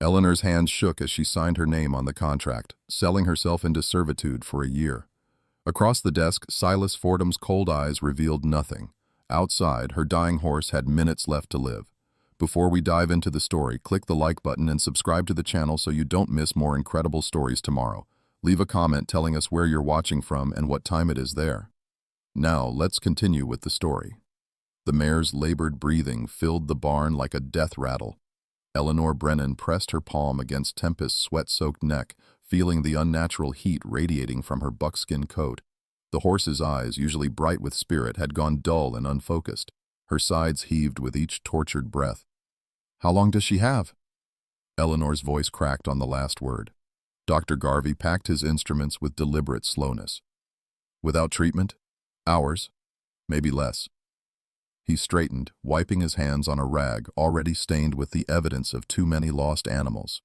Eleanor's hands shook as she signed her name on the contract, selling herself into servitude for a year. Across the desk, Silas Fordham's cold eyes revealed nothing. Outside, her dying horse had minutes left to live. Before we dive into the story, click the like button and subscribe to the channel so you don't miss more incredible stories tomorrow. Leave a comment telling us where you're watching from and what time it is there. Now, let's continue with the story. The mare's labored breathing filled the barn like a death rattle. Eleanor Brennan pressed her palm against Tempest's sweat-soaked neck, feeling the unnatural heat radiating from her buckskin coat. The horse's eyes, usually bright with spirit, had gone dull and unfocused. Her sides heaved with each tortured breath. "How long does she have?" Eleanor's voice cracked on the last word. Dr. Garvey packed his instruments with deliberate slowness. "Without treatment? Hours? Maybe less." He straightened, wiping his hands on a rag already stained with the evidence of too many lost animals.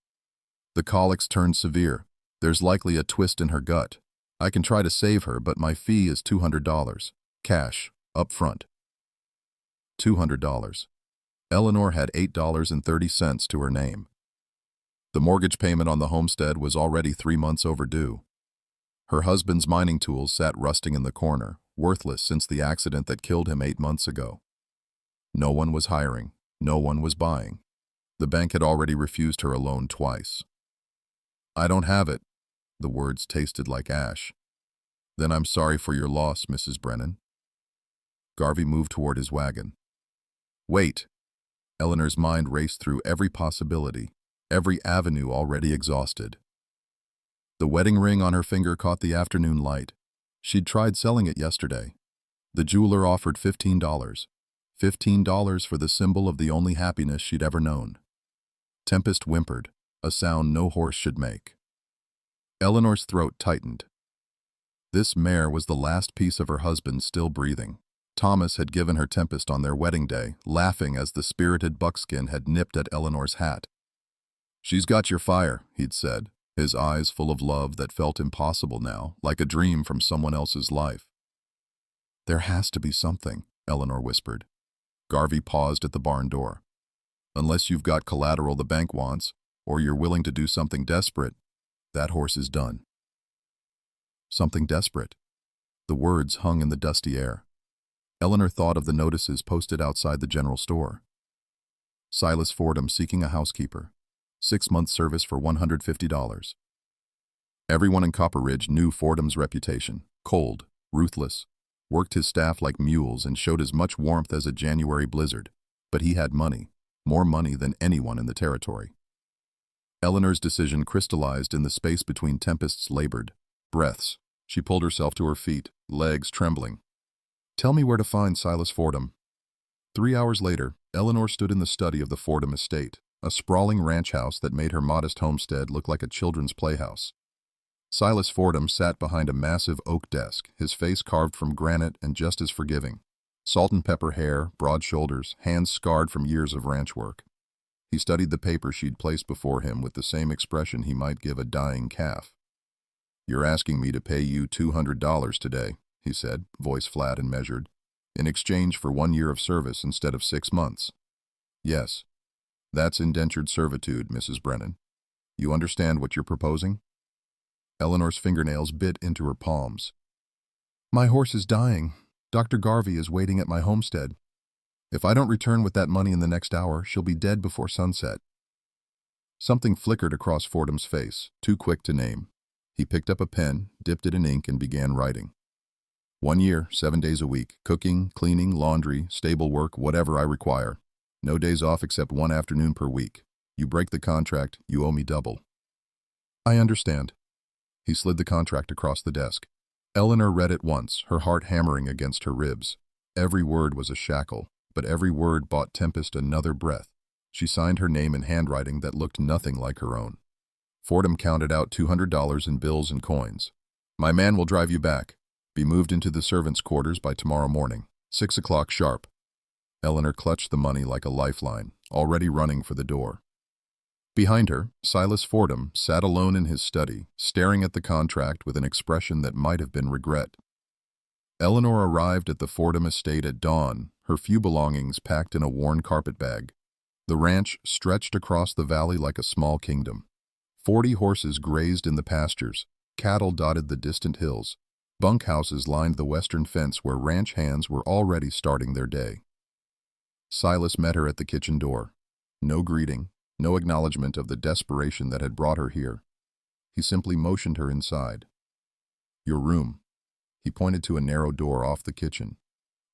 "The colics turned severe. There's likely a twist in her gut. I can try to save her, but my fee is $200. Cash, up front." $200. Eleanor had $8.30 to her name. The mortgage payment on the homestead was already 3 months overdue. Her husband's mining tools sat rusting in the corner, worthless since the accident that killed him 8 months ago. No one was hiring. No one was buying. The bank had already refused her a loan twice. "I don't have it." The words tasted like ash. "Then I'm sorry for your loss, Mrs. Brennan." Garvey moved toward his wagon. "Wait." Eleanor's mind raced through every possibility, every avenue already exhausted. The wedding ring on her finger caught the afternoon light. She'd tried selling it yesterday. The jeweler offered $15. $15 for the symbol of the only happiness she'd ever known. Tempest whimpered, a sound no horse should make. Eleanor's throat tightened. This mare was the last piece of her husband still breathing. Thomas had given her Tempest on their wedding day, laughing as the spirited buckskin had nipped at Eleanor's hat. "She's got your fire," he'd said, his eyes full of love that felt impossible now, like a dream from someone else's life. "There has to be something," Eleanor whispered. Garvey paused at the barn door. "Unless you've got collateral the bank wants, or you're willing to do something desperate, that horse is done." Something desperate. The words hung in the dusty air. Eleanor thought of the notices posted outside the general store. Silas Fordham seeking a housekeeper. 6-month service for $150. Everyone in Copper Ridge knew Fordham's reputation. Cold, ruthless, worked his staff like mules and showed as much warmth as a January blizzard. But he had money, more money than anyone in the territory. Eleanor's decision crystallized in the space between Tempest's labored breaths. She pulled herself to her feet, legs trembling. "Tell me where to find Silas Fordham." 3 hours later, Eleanor stood in the study of the Fordham estate, a sprawling ranch house that made her modest homestead look like a children's playhouse. Silas Fordham sat behind a massive oak desk, his face carved from granite and just as forgiving. Salt and pepper hair, broad shoulders, hands scarred from years of ranch work. He studied the paper she'd placed before him with the same expression he might give a dying calf. "You're asking me to pay you $200 today," he said, voice flat and measured, "in exchange for 1 year of service instead of 6 months. Yes, that's indentured servitude, Mrs. Brennan. You understand what you're proposing?" Eleanor's fingernails bit into her palms. "My horse is dying. Dr. Garvey is waiting at my homestead. If I don't return with that money in the next hour, she'll be dead before sunset." Something flickered across Fordham's face, too quick to name. He picked up a pen, dipped it in ink, and began writing. 1 year, 7 days a week, cooking, cleaning, laundry, stable work, whatever I require. No days off except 1 afternoon per week. You break the contract, you owe me double." "I understand." He slid the contract across the desk. Eleanor read it once, her heart hammering against her ribs. Every word was a shackle, but every word bought Tempest another breath. She signed her name in handwriting that looked nothing like her own. Fordham counted out $200 in bills and coins. "My man will drive you back. Be moved into the servants' quarters by tomorrow morning, 6 o'clock sharp." Eleanor clutched the money like a lifeline, already running for the door. Behind her, Silas Fordham sat alone in his study, staring at the contract with an expression that might have been regret. Eleanor arrived at the Fordham estate at dawn, her few belongings packed in a worn carpet bag. The ranch stretched across the valley like a small kingdom. 40 horses grazed in the pastures, cattle dotted the distant hills. Bunkhouses lined the western fence where ranch hands were already starting their day. Silas met her at the kitchen door. No greeting, no acknowledgement of the desperation that had brought her here. He simply motioned her inside. "Your room." He pointed to a narrow door off the kitchen.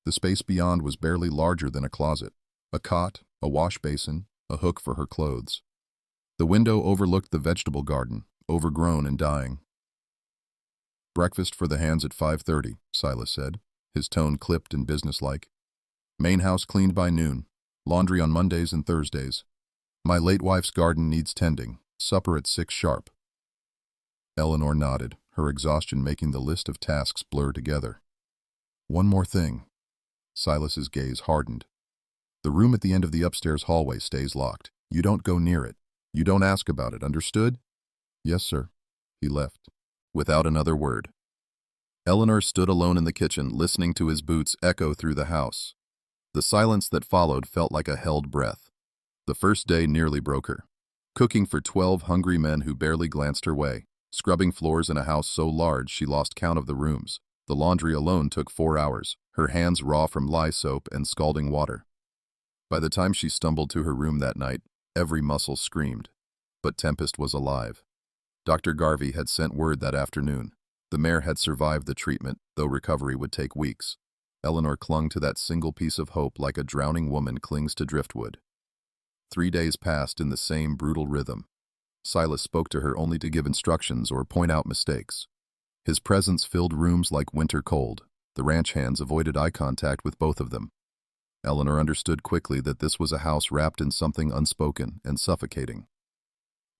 The space beyond was barely larger than a closet. A cot, a wash basin, a hook for her clothes. The window overlooked the vegetable garden, overgrown and dying. "Breakfast for the hands at 5:30, Silas said, his tone clipped and businesslike. "Main house cleaned by noon. Laundry on Mondays and Thursdays. My late wife's garden needs tending. Supper at 6 sharp." Eleanor nodded, her exhaustion making the list of tasks blur together. "One more thing." Silas's gaze hardened. "The room at the end of the upstairs hallway stays locked. You don't go near it. You don't ask about it, understood?" "Yes, sir." He left, without another word. Eleanor stood alone in the kitchen, listening to his boots echo through the house. The silence that followed felt like a held breath. The first day nearly broke her. Cooking for 12 hungry men who barely glanced her way. Scrubbing floors in a house so large she lost count of the rooms. The laundry alone took 4 hours, her hands raw from lye soap and scalding water. By the time she stumbled to her room that night, every muscle screamed. But Tempest was alive. Dr. Garvey had sent word that afternoon. The mare had survived the treatment, though recovery would take weeks. Eleanor clung to that single piece of hope like a drowning woman clings to driftwood. 3 days passed in the same brutal rhythm. Silas spoke to her only to give instructions or point out mistakes. His presence filled rooms like winter cold. The ranch hands avoided eye contact with both of them. Eleanor understood quickly that this was a house wrapped in something unspoken and suffocating.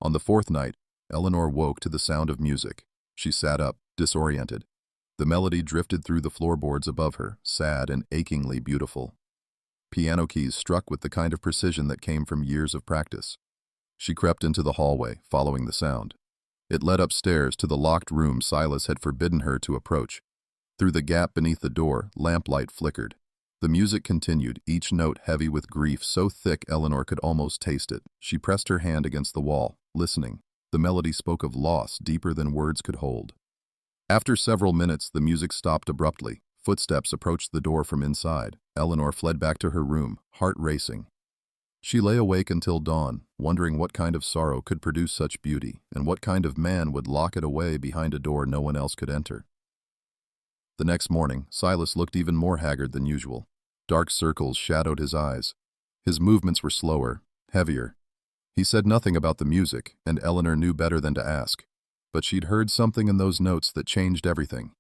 On the 4th night, Eleanor woke to the sound of music. She sat up, disoriented. The melody drifted through the floorboards above her, sad and achingly beautiful. Piano keys struck with the kind of precision that came from years of practice. She crept into the hallway, following the sound. It led upstairs to the locked room Silas had forbidden her to approach. Through the gap beneath the door, lamplight flickered. The music continued, each note heavy with grief so thick Eleanor could almost taste it. She pressed her hand against the wall, listening. The melody spoke of loss deeper than words could hold. After several minutes, the music stopped abruptly. Footsteps approached the door from inside. Eleanor fled back to her room, heart racing. She lay awake until dawn, wondering what kind of sorrow could produce such beauty, and what kind of man would lock it away behind a door no one else could enter. The next morning, Silas looked even more haggard than usual. Dark circles shadowed his eyes. His movements were slower, heavier. He said nothing about the music, and Eleanor knew better than to ask. But she'd heard something in those notes that changed everything.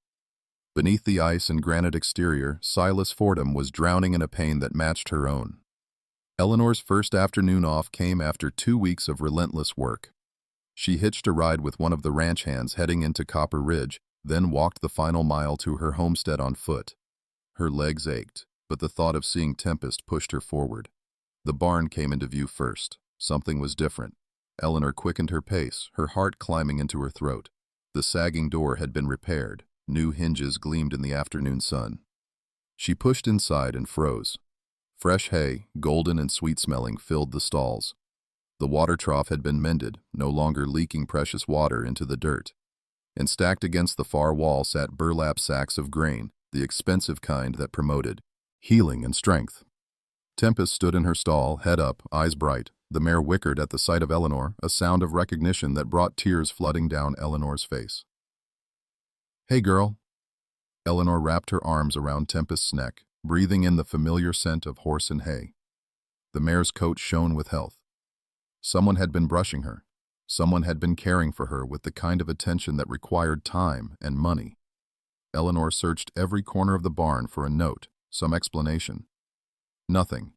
Beneath the ice and granite exterior, Silas Fordham was drowning in a pain that matched her own. Eleanor's first afternoon off came after 2 weeks of relentless work. She hitched a ride with one of the ranch hands heading into Copper Ridge, then walked the final mile to her homestead on foot. Her legs ached, but the thought of seeing Tempest pushed her forward. The barn came into view first. Something was different. Eleanor quickened her pace, her heart climbing into her throat. The sagging door had been repaired. New hinges gleamed in the afternoon sun. She pushed inside and froze. Fresh hay, golden and sweet-smelling, filled the stalls. The water trough had been mended, no longer leaking precious water into the dirt. And stacked against the far wall sat burlap sacks of grain, the expensive kind that promoted healing and strength. Tempest stood in her stall, head up, eyes bright. The mare whickered at the sight of Eleanor, a sound of recognition that brought tears flooding down Eleanor's face. "Hey, girl." Eleanor wrapped her arms around Tempest's neck, breathing in the familiar scent of horse and hay. The mare's coat shone with health. Someone had been brushing her. Someone had been caring for her with the kind of attention that required time and money. Eleanor searched every corner of the barn for a note, some explanation. Nothing.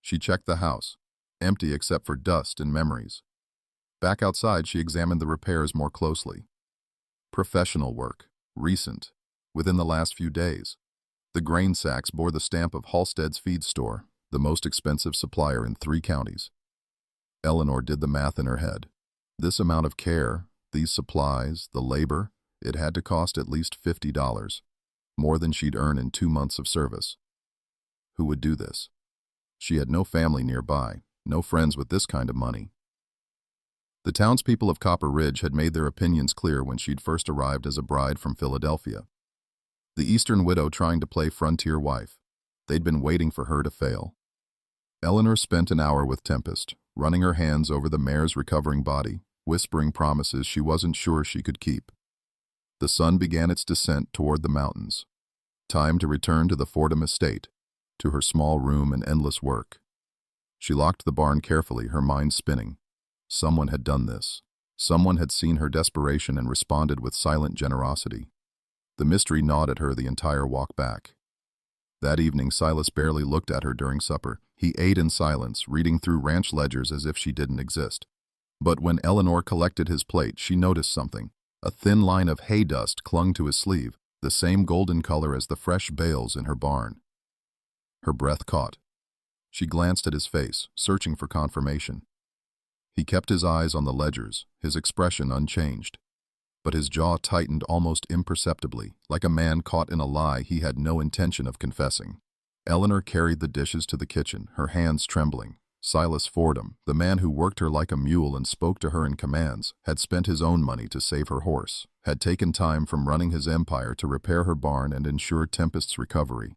She checked the house, empty except for dust and memories. Back outside, she examined the repairs more closely. Professional work, recent, within the last few days. The grain sacks bore the stamp of Halstead's feed store, the most expensive supplier in 3 counties. Eleanor did the math in her head. This amount of care, these supplies, the labor, it had to cost at least $50, more than she'd earn in 2 months of service. Who would do this? She had no family nearby, No friends with this kind of money. The townspeople of Copper Ridge had made their opinions clear when she'd first arrived as a bride from Philadelphia. The Eastern widow trying to play frontier wife. They'd been waiting for her to fail. Eleanor spent an hour with Tempest, running her hands over the mare's recovering body, whispering promises she wasn't sure she could keep. The sun began its descent toward the mountains. Time to return to the Fordham estate, to her small room and endless work. She locked the barn carefully, her mind spinning. Someone had done this. Someone had seen her desperation and responded with silent generosity. The mystery gnawed at her the entire walk back. That evening, Silas barely looked at her during supper. He ate in silence, reading through ranch ledgers as if she didn't exist. But when Eleanor collected his plate, she noticed something. A thin line of hay dust clung to his sleeve, the same golden color as the fresh bales in her barn. Her breath caught. She glanced at his face, searching for confirmation. He kept his eyes on the ledgers, his expression unchanged. But his jaw tightened almost imperceptibly, like a man caught in a lie he had no intention of confessing. Eleanor carried the dishes to the kitchen, her hands trembling. Silas Fordham, the man who worked her like a mule and spoke to her in commands, had spent his own money to save her horse, had taken time from running his empire to repair her barn and ensure Tempest's recovery.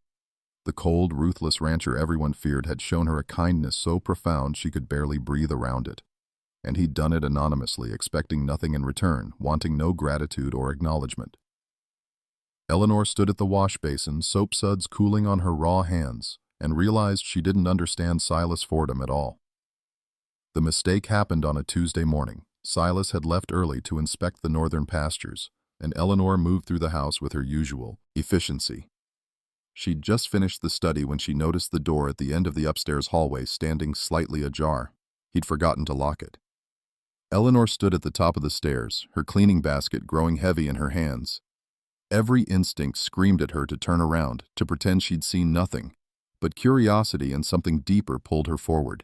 The cold, ruthless rancher everyone feared had shown her a kindness so profound she could barely breathe around it. And he'd done it anonymously, expecting nothing in return, wanting no gratitude or acknowledgement. Eleanor stood at the wash basin, soap suds cooling on her raw hands, and realized she didn't understand Silas Fordham at all. The mistake happened on a Tuesday morning. Silas had left early to inspect the northern pastures, and Eleanor moved through the house with her usual efficiency. She'd just finished the study when she noticed the door at the end of the upstairs hallway standing slightly ajar. He'd forgotten to lock it. Eleanor stood at the top of the stairs, her cleaning basket growing heavy in her hands. Every instinct screamed at her to turn around, to pretend she'd seen nothing, but curiosity and something deeper pulled her forward.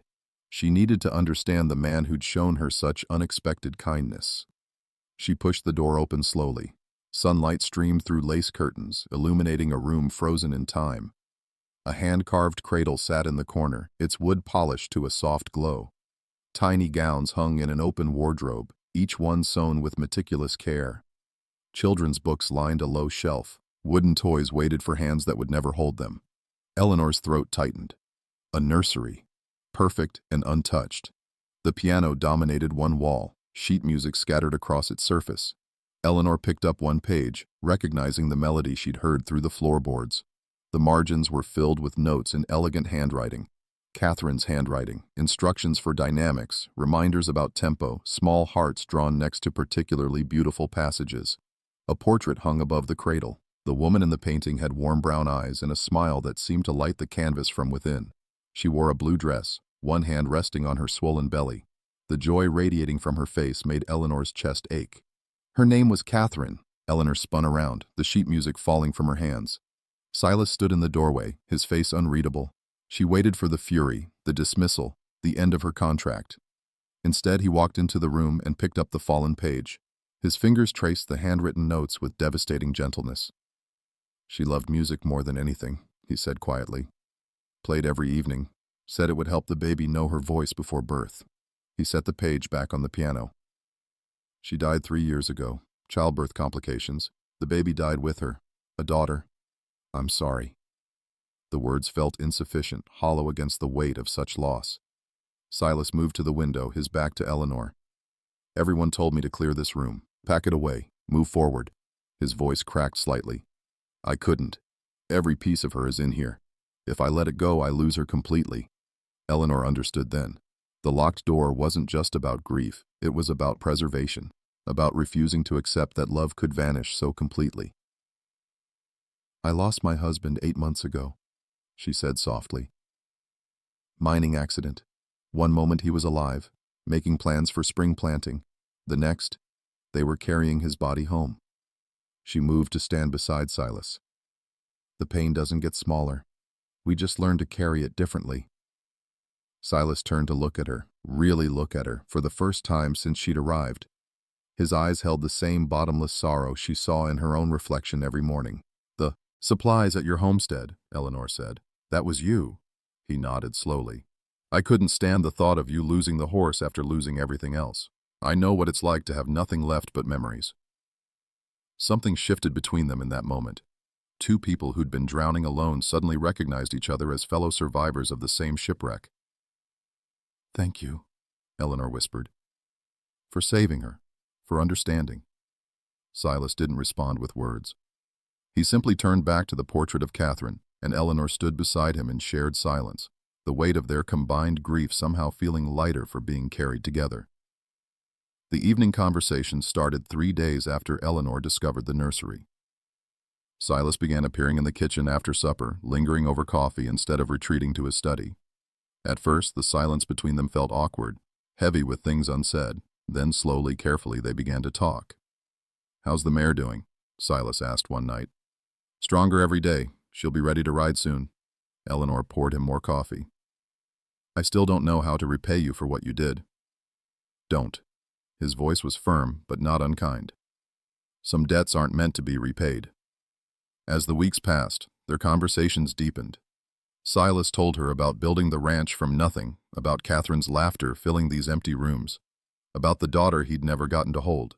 She needed to understand the man who'd shown her such unexpected kindness. She pushed the door open slowly. Sunlight streamed through lace curtains, illuminating a room frozen in time. A hand-carved cradle sat in the corner, its wood polished to a soft glow. Tiny gowns hung in an open wardrobe, each one sewn with meticulous care. Children's books lined a low shelf. Wooden toys waited for hands that would never hold them. Eleanor's throat tightened. A nursery, perfect and untouched. The piano dominated one wall, sheet music scattered across its surface. Eleanor picked up one page, recognizing the melody she'd heard through the floorboards. The margins were filled with notes in elegant handwriting. Catherine's handwriting, instructions for dynamics, reminders about tempo, small hearts drawn next to particularly beautiful passages. A portrait hung above the cradle. The woman in the painting had warm brown eyes and a smile that seemed to light the canvas from within. She wore a blue dress, one hand resting on her swollen belly. The joy radiating from her face made Eleanor's chest ache. Her name was Catherine. Eleanor spun around, the sheet music falling from her hands. Silas stood in the doorway, his face unreadable. She waited for the fury, the dismissal, the end of her contract. Instead, he walked into the room and picked up the fallen page. His fingers traced the handwritten notes with devastating gentleness. She loved music more than anything, he said quietly. Played every evening. Said it would help the baby know her voice before birth. He set the page back on the piano. She died 3 years ago. Childbirth complications. The baby died with her. A daughter. I'm sorry. The words felt insufficient, hollow against the weight of such loss. Silas moved to the window, his back to Eleanor. Everyone told me to clear this room. Pack it away. Move forward. His voice cracked slightly. I couldn't. Every piece of her is in here. If I let it go, I lose her completely. Eleanor understood then. The locked door wasn't just about grief. It was about preservation, about refusing to accept that love could vanish so completely. I lost my husband 8 months ago, she said softly. Mining accident. One moment he was alive, making plans for spring planting. The next, they were carrying his body home. She moved to stand beside Silas. The pain doesn't get smaller. We just learn to carry it differently. Silas turned to look at her, really look at her, for the first time since she'd arrived. His eyes held the same bottomless sorrow she saw in her own reflection every morning. The supplies at your homestead, Eleanor said. That was you. He nodded slowly. I couldn't stand the thought of you losing the horse after losing everything else. I know what it's like to have nothing left but memories. Something shifted between them in that moment. Two people who'd been drowning alone suddenly recognized each other as fellow survivors of the same shipwreck. "Thank you," Eleanor whispered. "For saving her, for understanding." Silas didn't respond with words. He simply turned back to the portrait of Catherine, and Eleanor stood beside him in shared silence, the weight of their combined grief somehow feeling lighter for being carried together. The evening conversation started 3 days after Eleanor discovered the nursery. Silas began appearing in the kitchen after supper, lingering over coffee instead of retreating to his study. At first, the silence between them felt awkward, heavy with things unsaid. Then slowly, carefully, they began to talk. "How's the mare doing?" Silas asked one night. "Stronger every day. She'll be ready to ride soon." Eleanor poured him more coffee. "I still don't know how to repay you for what you did." "Don't." His voice was firm, but not unkind. "Some debts aren't meant to be repaid." As the weeks passed, their conversations deepened. Silas told her about building the ranch from nothing, about Catherine's laughter filling these empty rooms, about the daughter he'd never gotten to hold.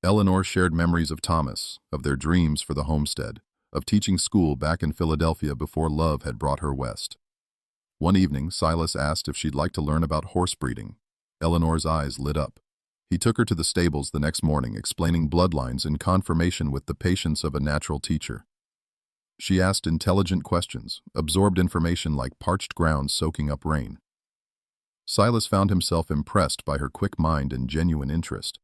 Eleanor shared memories of Thomas, of their dreams for the homestead, of teaching school back in Philadelphia before love had brought her west. One evening, Silas asked if she'd like to learn about horse breeding. Eleanor's eyes lit up. He took her to the stables the next morning, explaining bloodlines in confirmation with the patience of a natural teacher. She asked intelligent questions, absorbed information like parched ground soaking up rain. Silas found himself impressed by her quick mind and genuine interest.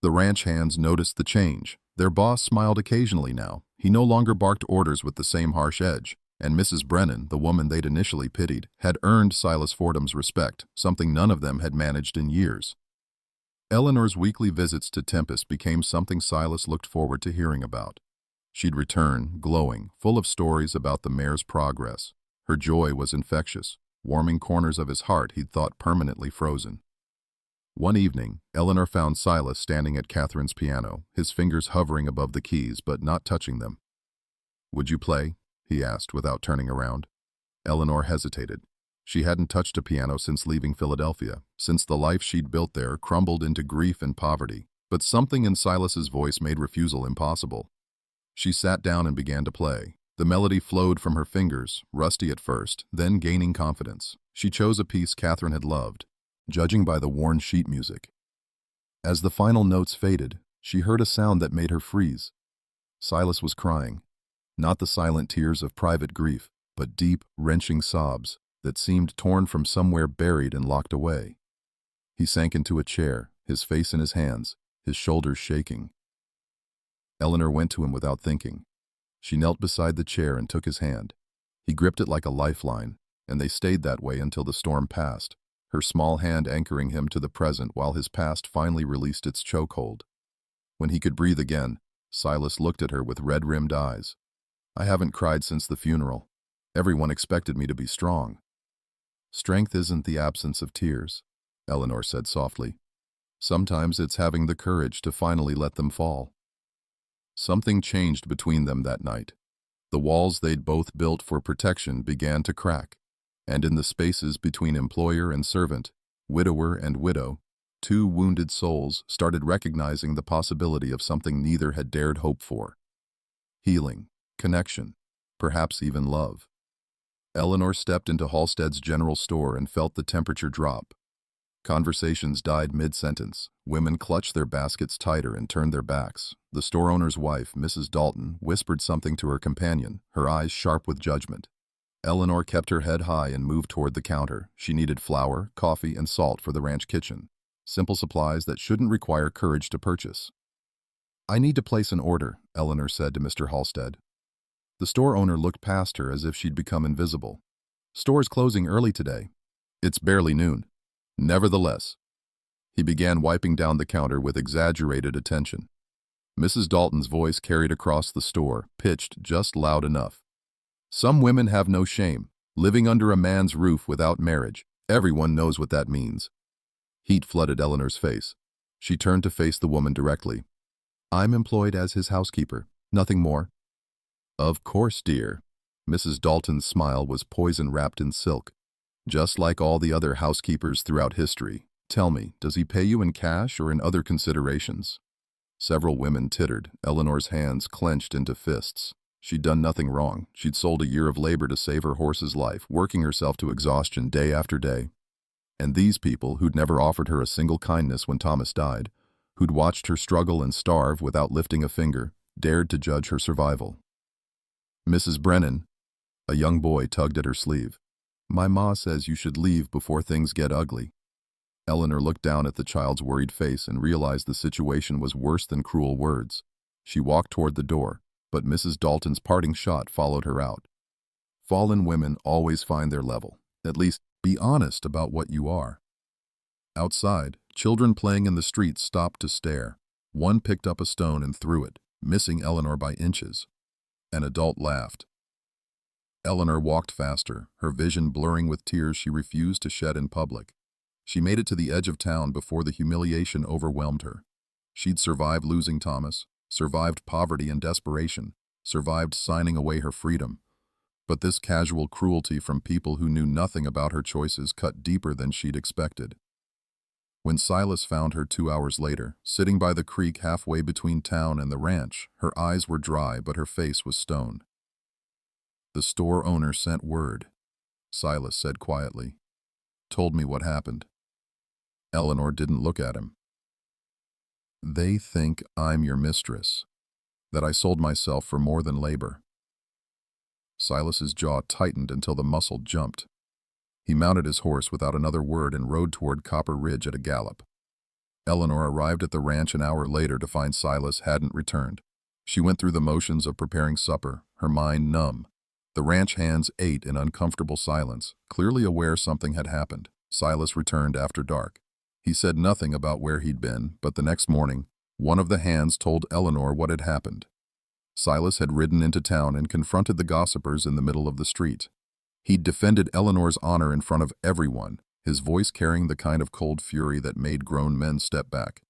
The ranch hands noticed the change. Their boss smiled occasionally now. He no longer barked orders with the same harsh edge, and Mrs. Brennan, the woman they'd initially pitied, had earned Silas Fordham's respect, something none of them had managed in years. Eleanor's weekly visits to Tempest became something Silas looked forward to hearing about. She'd return, glowing, full of stories about the mare's progress. Her joy was infectious, warming corners of his heart he'd thought permanently frozen. One evening, Eleanor found Silas standing at Catherine's piano, his fingers hovering above the keys but not touching them. "Would you play?" he asked without turning around. Eleanor hesitated. She hadn't touched a piano since leaving Philadelphia, since the life she'd built there crumbled into grief and poverty, but something in Silas's voice made refusal impossible. She sat down and began to play. The melody flowed from her fingers, rusty at first, then gaining confidence. She chose a piece Catherine had loved, judging by the worn sheet music. As the final notes faded, she heard a sound that made her freeze. Silas was crying, not the silent tears of private grief, but deep, wrenching sobs that seemed torn from somewhere buried and locked away. He sank into a chair, his face in his hands, his shoulders shaking. Eleanor went to him without thinking. She knelt beside the chair and took his hand. He gripped it like a lifeline, and they stayed that way until the storm passed, her small hand anchoring him to the present while his past finally released its chokehold. When he could breathe again, Silas looked at her with red-rimmed eyes. "I haven't cried since the funeral. Everyone expected me to be strong." "Strength isn't the absence of tears," Eleanor said softly. "Sometimes it's having the courage to finally let them fall." Something changed between them that night. The walls they'd both built for protection began to crack, and in the spaces between employer and servant, widower and widow, two wounded souls started recognizing the possibility of something neither had dared hope for. Healing, connection, perhaps even love. Eleanor stepped into Halstead's general store and felt the temperature drop. Conversations died mid-sentence. Women clutched their baskets tighter and turned their backs. The store owner's wife, Mrs. Dalton, whispered something to her companion, her eyes sharp with judgment. Eleanor kept her head high and moved toward the counter. She needed flour, coffee, and salt for the ranch kitchen. Simple supplies that shouldn't require courage to purchase. "I need to place an order," Eleanor said to Mr. Halstead. The store owner looked past her as if she'd become invisible. "Store's closing early today." "It's barely noon." "Nevertheless." He began wiping down the counter with exaggerated attention. Mrs. Dalton's voice carried across the store, pitched just loud enough. "Some women have no shame, living under a man's roof without marriage. Everyone knows what that means." Heat flooded Eleanor's face. She turned to face the woman directly. "I'm employed as his housekeeper, nothing more." "Of course, dear." Mrs. Dalton's smile was poison wrapped in silk. just like all the other housekeepers throughout history. Tell me, does he pay you in cash or in other considerations? Several women tittered. Eleanor's hands clenched into fists. She'd done nothing wrong. She'd sold a year of labor to save her horse's life, working herself to exhaustion day after day. And these people, who'd never offered her a single kindness when Thomas died, who'd watched her struggle and starve without lifting a finger, dared to judge her survival. Mrs. Brennan, a young boy tugged at her sleeve. My ma says you should leave before things get ugly. Eleanor looked down at the child's worried face and realized the situation was worse than cruel words. She walked toward the door, but Mrs. Dalton's parting shot followed her out. Fallen women always find their level. At least, be honest about what you are. Outside, children playing in the street stopped to stare. One picked up a stone and threw it, missing Eleanor by inches. An adult laughed. Eleanor walked faster, her vision blurring with tears she refused to shed in public. She made it to the edge of town before the humiliation overwhelmed her. She'd survived losing Thomas, survived poverty and desperation, survived signing away her freedom. But this casual cruelty from people who knew nothing about her choices cut deeper than she'd expected. When Silas found her 2 hours later, sitting by the creek halfway between town and the ranch, her eyes were dry but her face was stone. The store owner sent word, Silas said quietly. Told me what happened. Eleanor didn't look at him. They think I'm your mistress, that I sold myself for more than labor. Silas's jaw tightened until the muscle jumped. He mounted his horse without another word and rode toward Copper Ridge at a gallop. Eleanor arrived at the ranch an hour later to find Silas hadn't returned. She went through the motions of preparing supper, her mind numb. The ranch hands ate in uncomfortable silence, clearly aware something had happened. Silas returned after dark. He said nothing about where he'd been, but the next morning, one of the hands told Eleanor what had happened. Silas had ridden into town and confronted the gossipers in the middle of the street. He'd defended Eleanor's honor in front of everyone, his voice carrying the kind of cold fury that made grown men step back.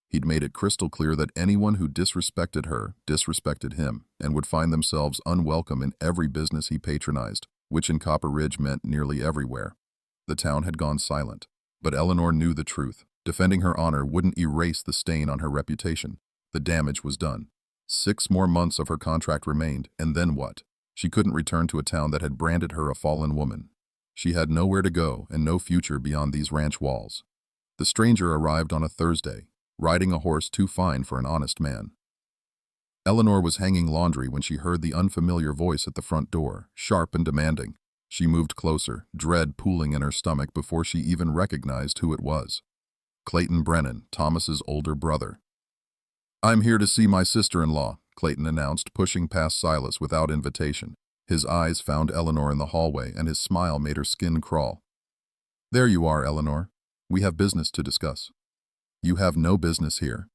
He'd made it crystal clear that anyone who disrespected her disrespected him and would find themselves unwelcome in every business he patronized, which in Copper Ridge meant nearly everywhere. The town had gone silent, but Eleanor knew the truth. Defending her honor wouldn't erase the stain on her reputation. The damage was done. 6 more months of her contract remained, and then what? She couldn't return to a town that had branded her a fallen woman. She had nowhere to go and no future beyond these ranch walls. The stranger arrived on a Thursday, riding a horse too fine for an honest man. Eleanor was hanging laundry when she heard the unfamiliar voice at the front door, sharp and demanding. She moved closer, dread pooling in her stomach before she even recognized who it was. Clayton Brennan, Thomas's older brother. I'm here to see my sister-in-law, Clayton announced, pushing past Silas without invitation. His eyes found Eleanor in the hallway, and his smile made her skin crawl. There you are, Eleanor. We have business to discuss. You have no business here.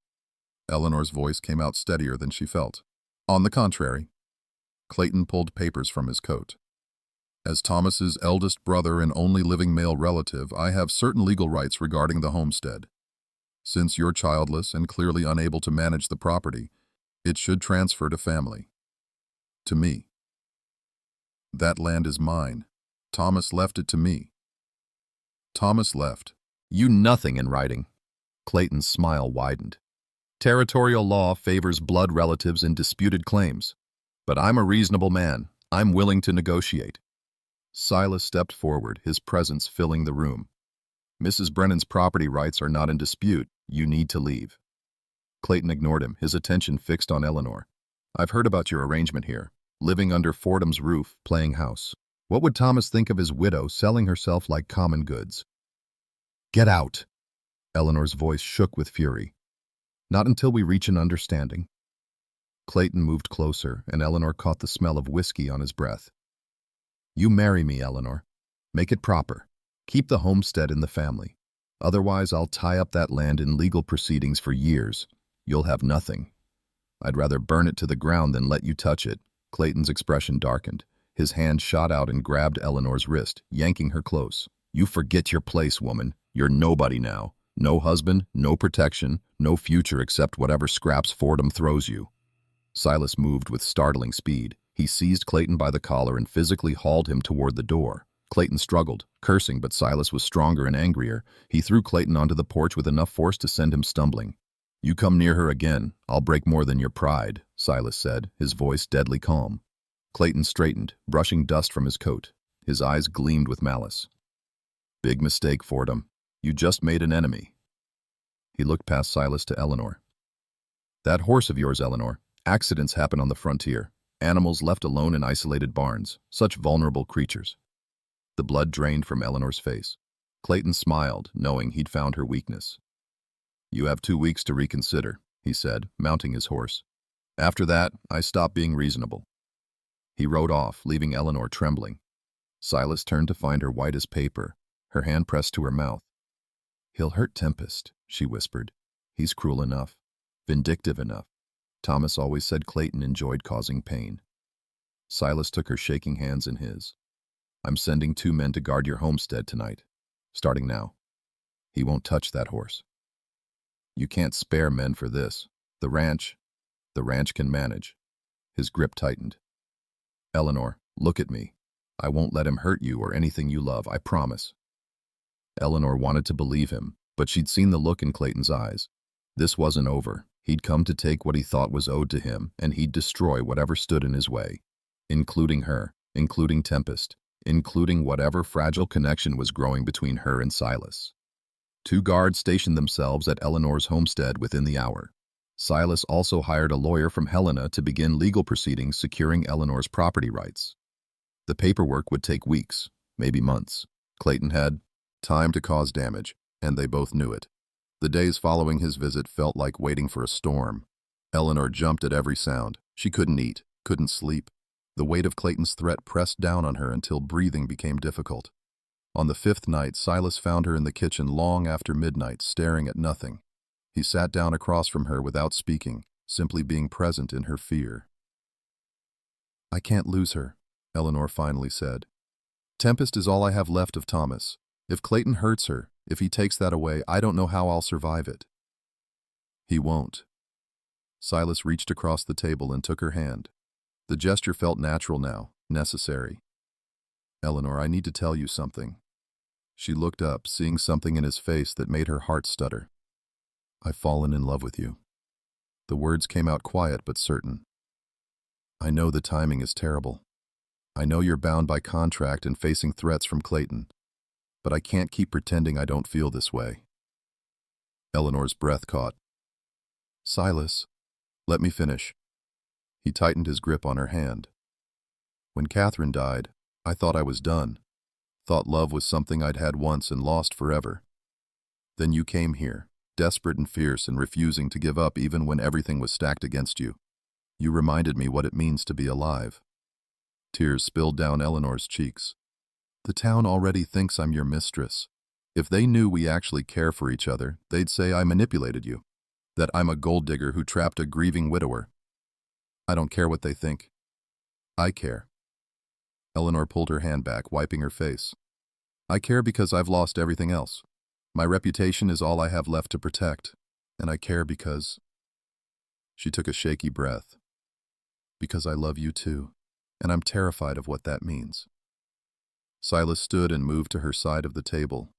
Eleanor's voice came out steadier than she felt. On the contrary. Clayton pulled papers from his coat. As Thomas's eldest brother and only living male relative, I have certain legal rights regarding the homestead. Since you're childless and clearly unable to manage the property, it should transfer to family. To me. That land is mine. Thomas left it to me. Thomas left. You nothing in writing. Clayton's smile widened. Territorial law favors blood relatives in disputed claims. But I'm a reasonable man. I'm willing to negotiate. Silas stepped forward, his presence filling the room. Mrs. Brennan's property rights are not in dispute. You need to leave. Clayton ignored him, his attention fixed on Eleanor. I've heard about your arrangement here, living under Fordham's roof, playing house. What would Thomas think of his widow selling herself like common goods? Get out! Eleanor's voice shook with fury. Not until we reach an understanding. Clayton moved closer, and Eleanor caught the smell of whiskey on his breath. You marry me, Eleanor. Make it proper. Keep the homestead in the family. Otherwise, I'll tie up that land in legal proceedings for years. You'll have nothing. I'd rather burn it to the ground than let you touch it. Clayton's expression darkened. His hand shot out and grabbed Eleanor's wrist, yanking her close. You forget your place, woman. You're nobody now. No husband, no protection, no future except whatever scraps Fordham throws you. Silas moved with startling speed. He seized Clayton by the collar and physically hauled him toward the door. Clayton struggled, cursing, but Silas was stronger and angrier. He threw Clayton onto the porch with enough force to send him stumbling. "You come near her again, I'll break more than your pride," Silas said, his voice deadly calm. Clayton straightened, brushing dust from his coat. His eyes gleamed with malice. "Big mistake, Fordham. You just made an enemy." He looked past Silas to Eleanor. "That horse of yours, Eleanor. Accidents happen on the frontier. Animals left alone in isolated barns. Such vulnerable creatures." The blood drained from Eleanor's face. Clayton smiled, knowing he'd found her weakness. "You have 2 weeks to reconsider," he said, mounting his horse. "After that, I stop being reasonable." He rode off, leaving Eleanor trembling. Silas turned to find her white as paper, her hand pressed to her mouth. "He'll hurt Tempest," she whispered. "He's cruel enough, vindictive enough. Thomas always said Clayton enjoyed causing pain." Silas took her shaking hands in his. "I'm sending 2 men to guard your homestead tonight, starting now. He won't touch that horse. You can't spare men for this. The ranch can manage." His grip tightened. "Eleanor, look at me. I won't let him hurt you or anything you love, I promise." Eleanor wanted to believe him, but she'd seen the look in Clayton's eyes. This wasn't over. He'd come to take what he thought was owed to him, and he'd destroy whatever stood in his way, including her, including Tempest, including whatever fragile connection was growing between her and Silas. 2 guards stationed themselves at Eleanor's homestead within the hour. Silas also hired a lawyer from Helena to begin legal proceedings securing Eleanor's property rights. The paperwork would take weeks, maybe months. Clayton had time to cause damage, and they both knew it. The days following his visit felt like waiting for a storm. Eleanor jumped at every sound. She couldn't eat, couldn't sleep. The weight of Clayton's threat pressed down on her until breathing became difficult. On the 5th night, Silas found her in the kitchen long after midnight, staring at nothing. He sat down across from her without speaking, simply being present in her fear. "I can't lose her," Eleanor finally said. "Tempest is all I have left of Thomas. If Clayton hurts her, if he takes that away, I don't know how I'll survive it." "He won't." Silas reached across the table and took her hand. The gesture felt natural now, necessary. "Eleanor, I need to tell you something." She looked up, seeing something in his face that made her heart stutter. "I've fallen in love with you." The words came out quiet but certain. "I know the timing is terrible. I know you're bound by contract and facing threats from Clayton. But I can't keep pretending I don't feel this way." Eleanor's breath caught. "Silas, let me finish." He tightened his grip on her hand. "When Catherine died, I thought I was done. Thought love was something I'd had once and lost forever. Then you came here, desperate and fierce and refusing to give up even when everything was stacked against you. You reminded me what it means to be alive." Tears spilled down Eleanor's cheeks. "The town already thinks I'm your mistress. If they knew we actually care for each other, they'd say I manipulated you, that I'm a gold digger who trapped a grieving widower. I don't care what they think. I care." Eleanor pulled her hand back, wiping her face. "I care because I've lost everything else. My reputation is all I have left to protect, and I care because—" She took a shaky breath. "Because I love you too, and I'm terrified of what that means." Silas stood and moved to her side of the table.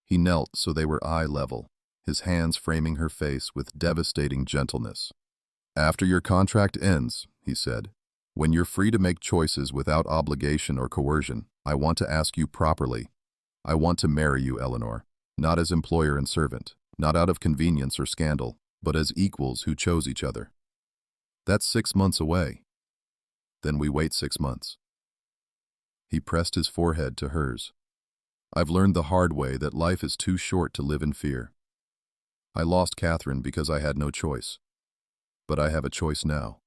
He knelt so they were eye level, his hands framing her face with devastating gentleness. "After your contract ends," he said, "when you're free to make choices without obligation or coercion, I want to ask you properly. I want to marry you, Eleanor, not as employer and servant, not out of convenience or scandal, but as equals who chose each other. That's 6 months away. Then we wait 6 months." He pressed his forehead to hers. "I've learned the hard way that life is too short to live in fear. I lost Catherine because I had no choice. But I have a choice now.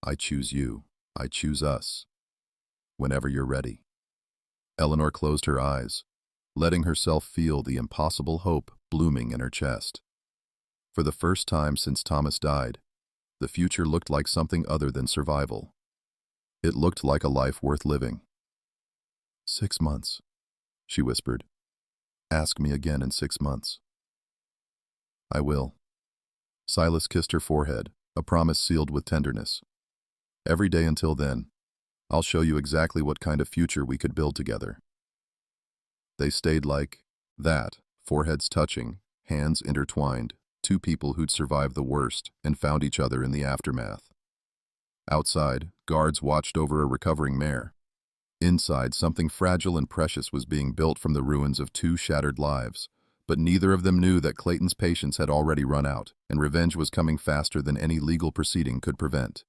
I choose you. I choose us. Whenever you're ready." Eleanor closed her eyes, letting herself feel the impossible hope blooming in her chest. For the first time since Thomas died, the future looked like something other than survival. It looked like a life worth living. 6 months, she whispered. "Ask me again in 6 months." "I will." Silas kissed her forehead, a promise sealed with tenderness. "Every day until then, I'll show you exactly what kind of future we could build together. They stayed like that, foreheads touching, hands intertwined, two people who'd survived the worst and found each other in the aftermath. Outside, guards watched over a recovering mare. Inside, something fragile and precious was being built from the ruins of two shattered lives. But neither of them knew that Clayton's patience had already run out, and revenge was coming faster than any legal proceeding could prevent.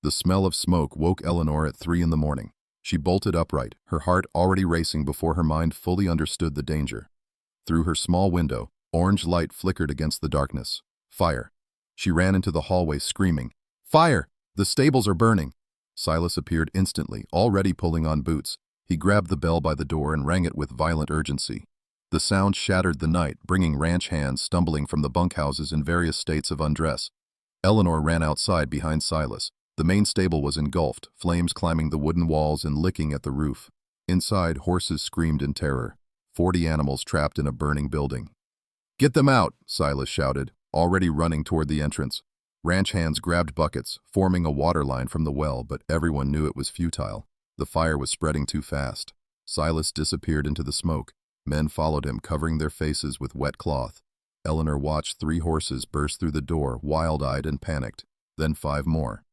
The smell of smoke woke Eleanor at 3 a.m. She bolted upright, her heart already racing before her mind fully understood the danger. Through her small window, orange light flickered against the darkness. Fire. She ran into the hallway screaming, "Fire! The stables are burning!" Silas appeared instantly, already pulling on boots. He grabbed the bell by the door and rang it with violent urgency. The sound shattered the night, bringing ranch hands stumbling from the bunkhouses in various states of undress. Eleanor ran outside behind Silas. The main stable was engulfed, flames climbing the wooden walls and licking at the roof. Inside, horses screamed in terror. 40 animals trapped in a burning building. "Get them out!" Silas shouted, already running toward the entrance. Ranch hands grabbed buckets, forming a water line from the well, but everyone knew it was futile. The fire was spreading too fast. Silas disappeared into the smoke. Men followed him, covering their faces with wet cloth. Eleanor watched 3 horses burst through the door, wild-eyed and panicked, then 5 more.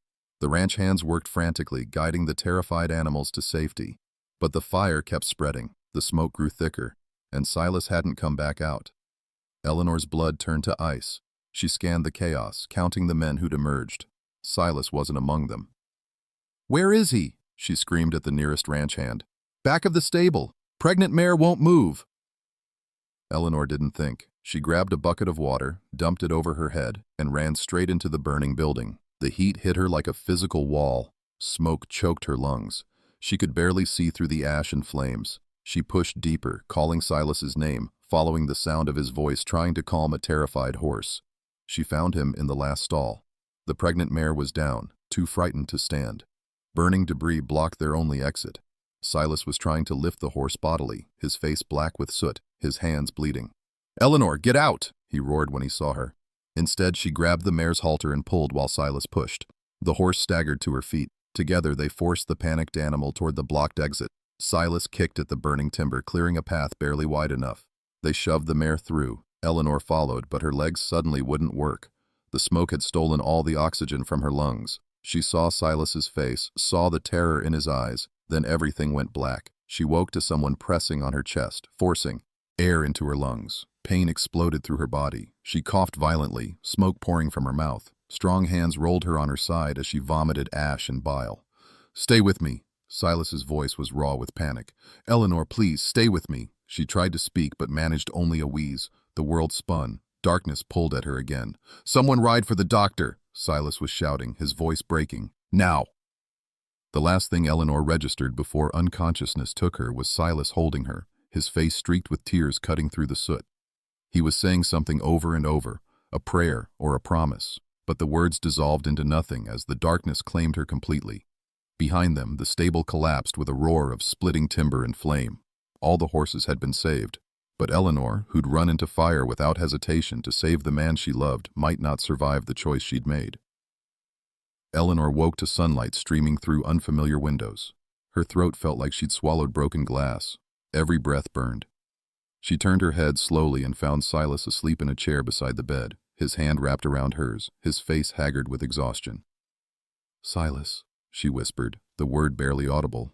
The ranch hands worked frantically, guiding the terrified animals to safety. But the fire kept spreading, the smoke grew thicker, and Silas hadn't come back out. Eleanor's blood turned to ice. She scanned the chaos, counting the men who'd emerged. Silas wasn't among them. "Where is he?" she screamed at the nearest ranch hand. "Back of the stable. Pregnant mare won't move." Eleanor didn't think. She grabbed a bucket of water, dumped it over her head, and ran straight into the burning building. The heat hit her like a physical wall. Smoke choked her lungs. She could barely see through the ash and flames. She pushed deeper, calling Silas's name, following the sound of his voice, trying to calm a terrified horse. She found him in the last stall. The pregnant mare was down, too frightened to stand. Burning debris blocked their only exit. Silas was trying to lift the horse bodily, his face black with soot, his hands bleeding. "Eleanor, get out!" he roared when he saw her. Instead, she grabbed the mare's halter and pulled while Silas pushed. The horse staggered to her feet. Together, they forced the panicked animal toward the blocked exit. Silas kicked at the burning timber, clearing a path barely wide enough. They shoved the mare through. Eleanor followed, but her legs suddenly wouldn't work. The smoke had stolen all the oxygen from her lungs. She saw Silas's face, saw the terror in his eyes. Then everything went black. She woke to someone pressing on her chest, forcing air into her lungs. Pain exploded through her body. She coughed violently, smoke pouring from her mouth. Strong hands rolled her on her side as she vomited ash and bile. "Stay with me." Silas's voice was raw with panic. "Eleanor, please, stay with me." She tried to speak but managed only a wheeze. The world spun. Darkness pulled at her again. "Someone ride for the doctor!" Silas was shouting, his voice breaking. "Now!" The last thing Eleanor registered before unconsciousness took her was Silas holding her, his face streaked with tears cutting through the soot. He was saying something over and over, a prayer or a promise, but the words dissolved into nothing as the darkness claimed her completely. Behind them, the stable collapsed with a roar of splitting timber and flame. All the horses had been saved, but Eleanor, who'd run into fire without hesitation to save the man she loved, might not survive the choice she'd made. Eleanor woke to sunlight streaming through unfamiliar windows. Her throat felt like she'd swallowed broken glass. Every breath burned. She turned her head slowly and found Silas asleep in a chair beside the bed, his hand wrapped around hers, his face haggard with exhaustion. "Silas," she whispered, the word barely audible.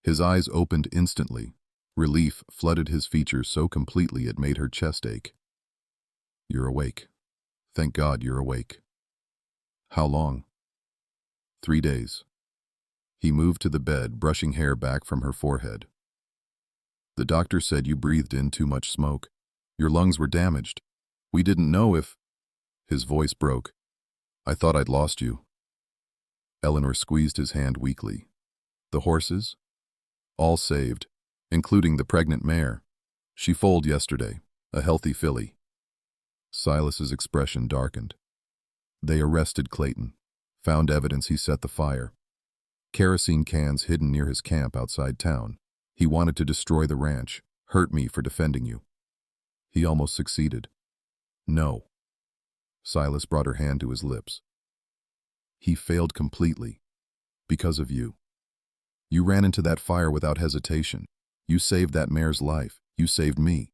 His eyes opened instantly. Relief flooded his features so completely it made her chest ache. "You're awake. Thank God you're awake." "How long?" 3 days. He moved to the bed, brushing hair back from her forehead. "The doctor said you breathed in too much smoke. Your lungs were damaged. We didn't know if—" His voice broke. "I thought I'd lost you." Eleanor squeezed his hand weakly. "The horses?" "All saved, including the pregnant mare. She foaled yesterday, a healthy filly." Silas's expression darkened. "They arrested Clayton. Found evidence he set the fire. Kerosene cans hidden near his camp outside town. He wanted to destroy the ranch, hurt me for defending you. He almost succeeded." "No." Silas brought her hand to his lips. "He failed completely. Because of you. You ran into that fire without hesitation. You saved that mare's life. You saved me."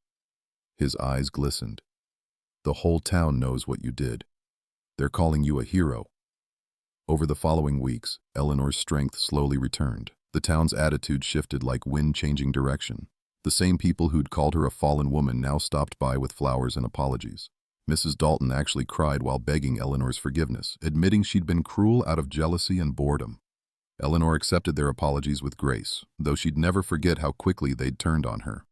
His eyes glistened. "The whole town knows what you did. They're calling you a hero." Over the following weeks, Eleanor's strength slowly returned. The town's attitude shifted like wind changing direction. The same people who'd called her a fallen woman now stopped by with flowers and apologies. Mrs. Dalton actually cried while begging Eleanor's forgiveness, admitting she'd been cruel out of jealousy and boredom. Eleanor accepted their apologies with grace, though she'd never forget how quickly they'd turned on her.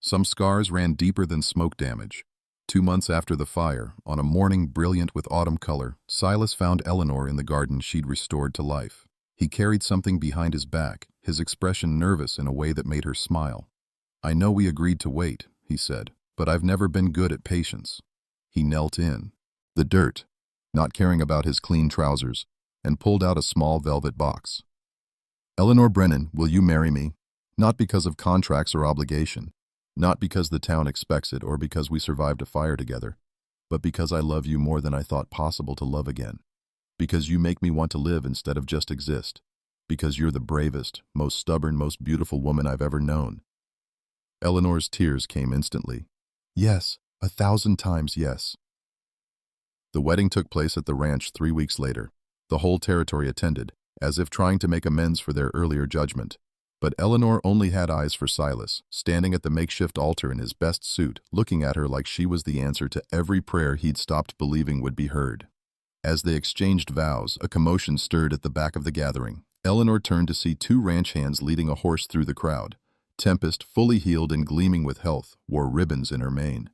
Some scars ran deeper than smoke damage. 2 months after the fire, on a morning brilliant with autumn color, Silas found Eleanor in the garden she'd restored to life. He carried something behind his back, his expression nervous in a way that made her smile. "I know we agreed to wait," he said, "but I've never been good at patience." He knelt in the dirt, not caring about his clean trousers, and pulled out a small velvet box. "Eleanor Brennan, will you marry me? Not because of contracts or obligation, not because the town expects it or because we survived a fire together, but because I love you more than I thought possible to love again. Because you make me want to live instead of just exist. Because you're the bravest, most stubborn, most beautiful woman I've ever known." Eleanor's tears came instantly. "Yes, 1,000 times yes." The wedding took place at the ranch 3 weeks later. The whole territory attended, as if trying to make amends for their earlier judgment. But Eleanor only had eyes for Silas, standing at the makeshift altar in his best suit, looking at her like she was the answer to every prayer he'd stopped believing would be heard. As they exchanged vows, a commotion stirred at the back of the gathering. Eleanor turned to see 2 ranch hands leading a horse through the crowd. Tempest, fully healed and gleaming with health, wore ribbons in her mane.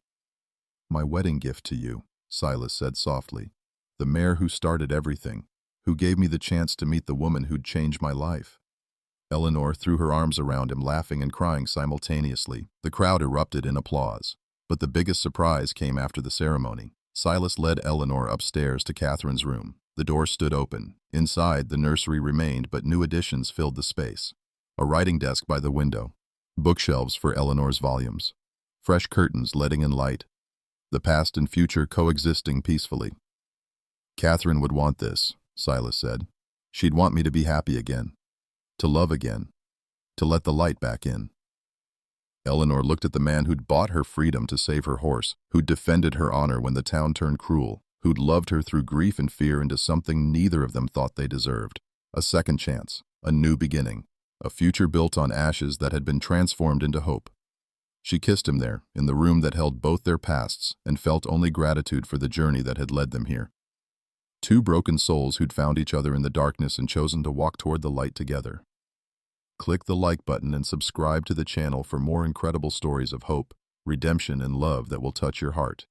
"My wedding gift to you," Silas said softly. "The mare who started everything, who gave me the chance to meet the woman who'd change my life." Eleanor threw her arms around him, laughing and crying simultaneously. The crowd erupted in applause. But the biggest surprise came after the ceremony. Silas led Eleanor upstairs to Catherine's room. The door stood open. Inside, the nursery remained, but new additions filled the space. A writing desk by the window. Bookshelves for Eleanor's volumes. Fresh curtains letting in light. The past and future coexisting peacefully. "Catherine would want this," Silas said. "She'd want me to be happy again. To love again. To let the light back in." Eleanor looked at the man who'd bought her freedom to save her horse, who'd defended her honor when the town turned cruel, who'd loved her through grief and fear into something neither of them thought they deserved. A second chance, a new beginning, a future built on ashes that had been transformed into hope. She kissed him there, in the room that held both their pasts, and felt only gratitude for the journey that had led them here. 2 broken souls who'd found each other in the darkness and chosen to walk toward the light together. Click the like button and subscribe to the channel for more incredible stories of hope, redemption, and love that will touch your heart.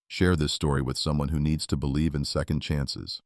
Share this story with someone who needs to believe in second chances.